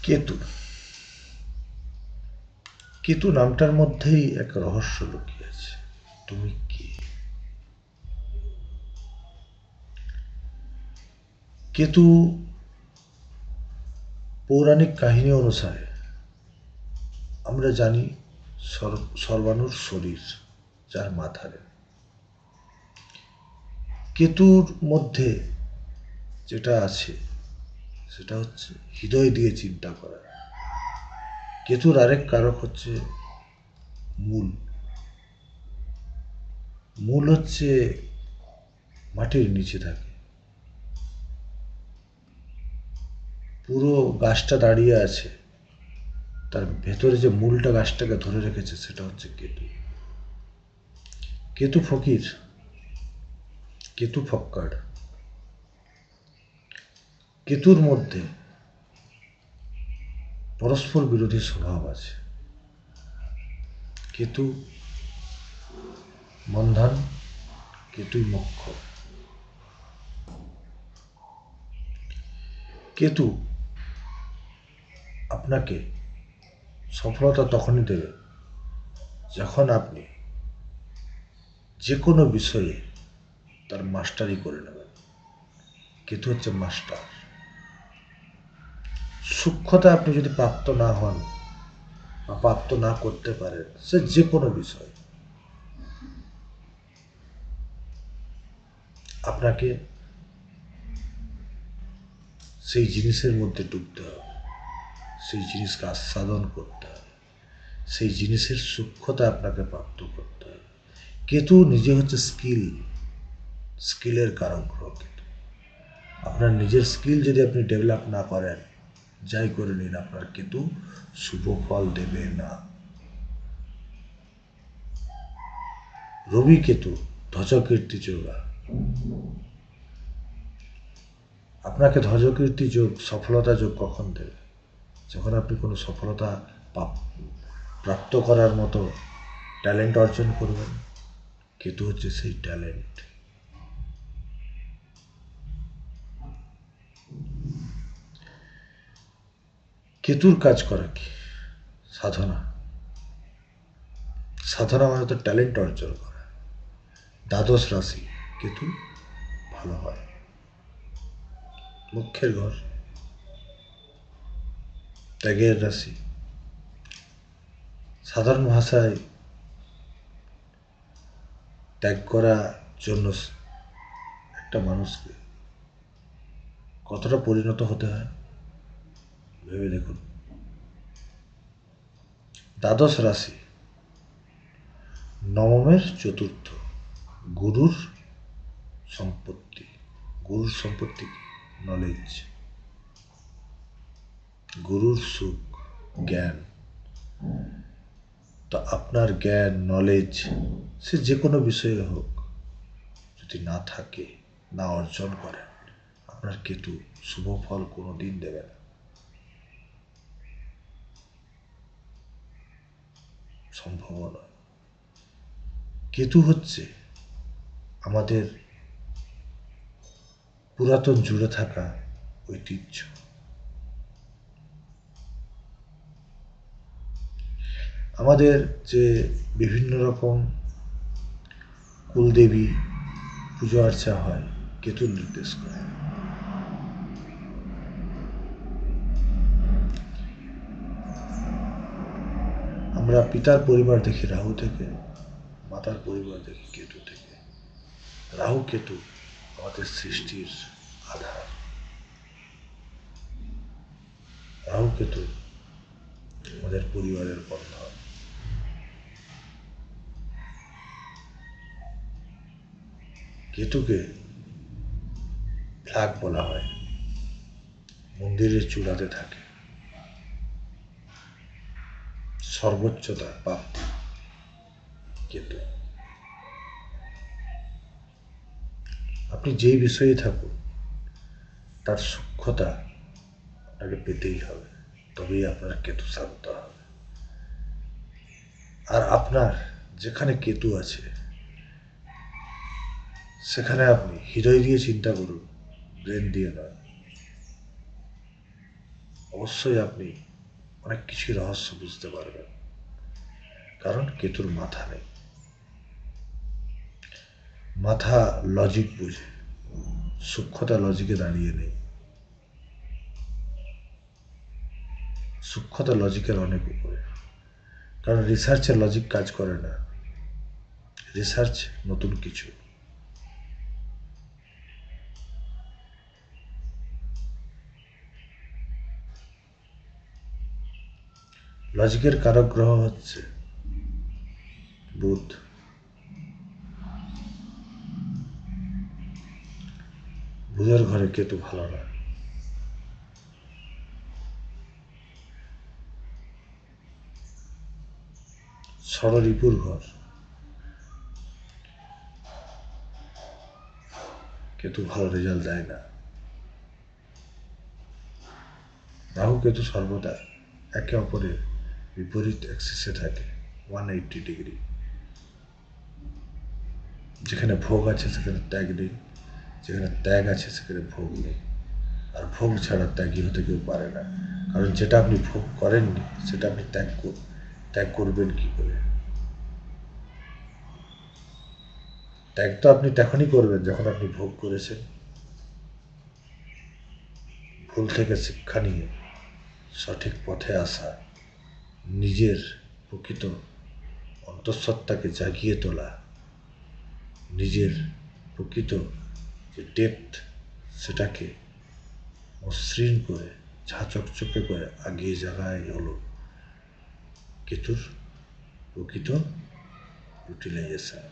কেতু। কেতু নামটার মধ্যেই এক রহস্য লুকিয়ে আছে। তুমি কে? কেতু পৌরাণিক কাহিনী অনুসারে আমরা জানি সর্বাণুর শরীর, যার মাথা নেই। কেতুর মধ্যে যেটা আছে সেটা হচ্ছে হৃদয় দিয়ে চিন্তা করা। কেতুর আরেক কারক হচ্ছে মূল। মূল হচ্ছে মাটির নিচে থাকে। পুরো গাছটা দাঁড়িয়ে আছে, তার ভেতরে যে মূলটা গাছটাকে ধরে রেখেছে সেটা হচ্ছে কেতু। কেতু ফকির, কেতু ফক্কার। কেতুর মধ্যে পরস্পর বিরোধী স্বভাব আছে। কেতু বন্ধন, কেতুই মোক্ষ। কেতু আপনাকে সফলতা তখনই দেবে যখন আপনি যে কোনো বিষয়ে তার মাস্টারি করে নেবেন। কেতু হচ্ছে মাস্টার। সূক্ষ্মতা আপনি যদি প্রাপ্ত না হন বা প্রাপ্ত না করতে পারেন, সে যে কোনো বিষয়, আপনাকে সেই জিনিসের মধ্যে ডুবতে হবে, সেই জিনিসকে আস্বাদন করতে হবে, সেই জিনিসের সূক্ষ্মতা আপনাকে প্রাপ্ত করতে হবে। কেতু নিজে হচ্ছে স্কিলের কারক গ্রহ। কেতু আপনার নিজের স্কিল যদি আপনি ডেভেলপ না করেন, যাই করে নিন, আপনার কেতু শুভ ফল দেবে না। রবি কেতু ধ্বজকীর্তি যোগা। আপনাকে ধ্বজকীর্তি যোগ, সফলতা যোগ কখন দেবে? যখন আপনি কোনো সফলতা প্রাপ্ত করার মতো ট্যালেন্ট অর্জন করবেন। কেতু হচ্ছে সেই ট্যালেন্ট। কেতুর কাজ করা কি? সাধনা। সাধনা মানে তো ট্যালেন্ট অর্জন করা। দ্বাদশ রাশি কেতু ভালো হয়। মুখ্যের ঘর, ত্যাগের রাশি। সাধারণ ভাষায় ত্যাগ করার জন্য একটা মানুষকে কতটা পরিণত হতে হয় ভেবে দেখুন। দ্বাদশ রাশি নবমের চতুর্থ, গুরুর সম্পত্তি। গুরুর সম্পত্তি কি? নলেজ। গুরুর সুখ, জ্ঞান। তো আপনার জ্ঞান, নলেজ, সে যে কোনো বিষয়ে হোক, যদি না থাকে, না অর্জন করেন, আপনার কেতু শুভ ফল কোনো দিন দেবে না। সম্ভব নয়। কেতু হচ্ছে আমাদের পুরাতন জুড়ে থাকা ঐতিহ্য। আমাদের যে বিভিন্ন রকম কুলদেবী পুজো আর্চা হয়, কেতুর নির্দেশ করে। আমরা পিতার পরিবার দেখি রাহু থেকে, মাতার পরিবার দেখি কেতু থেকে। রাহু কেতু আমাদের সৃষ্টির আধার। রাহু কেতু আমাদের পরিবারের বন্ধন। কেতুকে ফ্ল্যাগ বলা হয়, মন্দিরের চূড়াতে থাকে। সর্বোচ্চতা প্রাপ্তি কেতু। আপনি যেই বিষয়ে থাকুন, তার সূক্ষ্মতা আপনাকে পেতেই হবে, তবেই আপনার কেতু শান্ত হবে। আর আপনার যেখানে কেতু আছে, সেখানে আপনি হৃদয় দিয়ে চিন্তা করুন, ব্রেন দিয়ে নয়। অবশ্যই আপনি অনেক কিছুই রহস্য বুঝতে পারবেন, কারণ কেতুর মাথা নেই। মাথা লজিক বুঝে, সূক্ষ্মতা লজিকে দাঁড়িয়ে নেই। সূক্ষ্মতা লজিকের অনেক উপরে, কারণ রিসার্চে লজিক কাজ করে না। রিসার্চ নতুন কিছু। লজিকের কারক গ্রহ হচ্ছে বুধ। বুধের ঘরে কেতু ভালো না। ষড়রিপুর ঘর, কেতু ভালো রেজাল্ট দেয় না। রাহু কেতু সর্বদা একে অপরের বিপরীত অ্যাক্সিসে থাকে, 180 ডিগ্রি। যেখানে ভোগ আছে সেখানে ত্যাগ নেই, যেখানে ত্যাগ আছে সেখানে ভোগ নেই। আর ভোগ ছাড়া ত্যাগী হতে কেউ পারে না, কারণ যেটা আপনি ভোগ করেননি সেটা আপনি ত্যাগ করবেন কি করে? ত্যাগ তো আপনি তখনই করবেন যখন আপনি ভোগ করেছেন। ভুল থেকে শিক্ষা নিয়ে সঠিক পথে আসা, নিজের প্রকৃত অন্তঃসত্ত্বাকে জাগিয়ে তোলা, নিজের প্রকৃত যে ডেপথ সেটাকে মসৃণ করে ঝাঁচকচকে করে আগিয়ে যাওয়াই হলো কেতুর প্রকৃত ইউটিলাইজেশন।